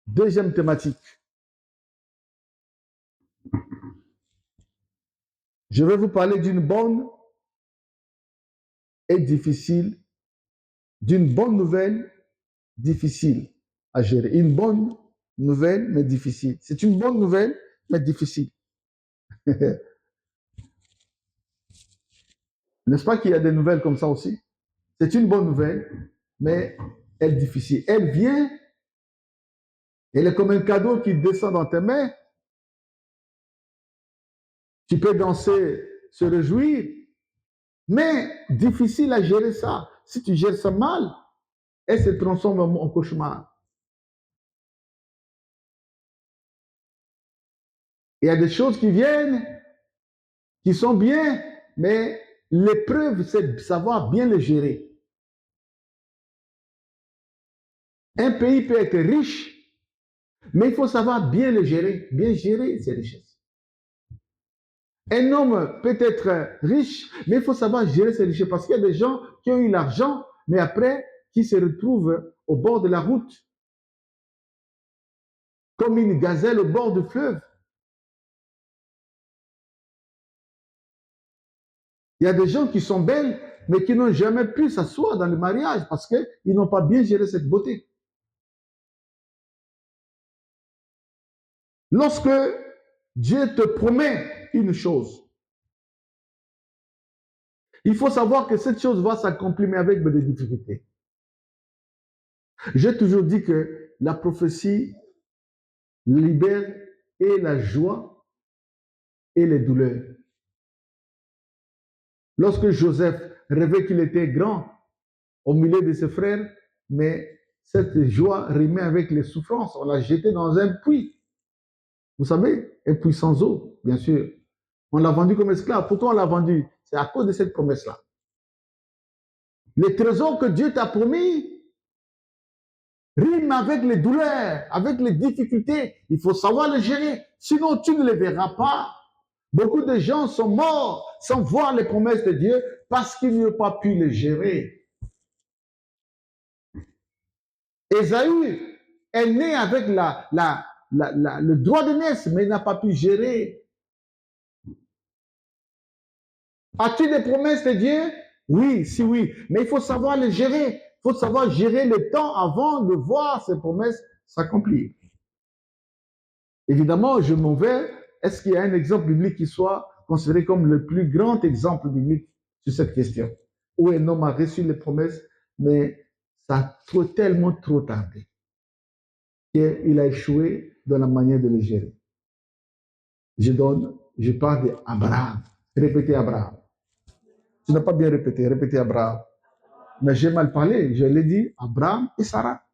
Deuxième thématique. Je vais vous parler d'une bonne et difficile, d'une bonne nouvelle difficile à gérer. Une bonne nouvelle, mais difficile. C'est une bonne nouvelle, mais difficile. N'est-ce pas qu'il y a des nouvelles comme ça aussi? C'est une bonne nouvelle, mais elle est difficile. Elle vient, elle est comme un cadeau qui descend dans tes mains. Tu peux danser, se réjouir, mais difficile à gérer ça. Si tu gères ça mal, elle se transforme en cauchemar. Il y a des choses qui viennent, qui sont bien, mais l'épreuve, c'est de savoir bien les gérer. Un pays peut être riche, mais il faut savoir bien le gérer, bien gérer ses richesses. Un homme peut être riche, mais il faut savoir gérer ses richesses parce qu'il y a des gens qui ont eu l'argent, mais après, qui se retrouvent au bord de la route, comme une gazelle au bord du fleuve. Il y a des gens qui sont belles, mais qui n'ont jamais pu s'asseoir dans le mariage parce qu'ils n'ont pas bien géré cette beauté. Lorsque Dieu te promet une chose, il faut savoir que cette chose va s'accomplir, mais avec des difficultés. J'ai toujours dit que la prophétie libère et la joie et les douleurs. Lorsque Joseph rêvait qu'il était grand au milieu de ses frères, mais cette joie rimait avec les souffrances. On l'a jeté dans un puits. Vous savez, un puits sans eau, bien sûr. On l'a vendu comme esclave. Pourquoi on l'a vendu? C'est à cause de cette promesse-là. Les trésors que Dieu t'a promis riment avec les douleurs, avec les difficultés. Il faut savoir les gérer. Sinon, tu ne les verras pas. Beaucoup de gens sont morts sans voir les promesses de Dieu parce qu'ils n'ont pas pu les gérer. Ésaü est né avec le droit de naissance, mais il n'a pas pu gérer. As-tu des promesses de Dieu? Oui, si oui. Mais il faut savoir les gérer. Il faut savoir gérer le temps avant de voir ces promesses s'accomplir. Évidemment, je m'en vais. Est-ce qu'il y a un exemple biblique qui soit considéré comme le plus grand exemple biblique sur cette question? Où un homme a reçu les promesses, mais ça a tellement trop tardé qu'il a échoué dans la manière de les gérer. Je parle d'Abraham. Répétez Abraham. Tu n'as pas bien répété, répétez Abraham. Mais j'ai mal parlé, je l'ai dit, Abraham et Sarah.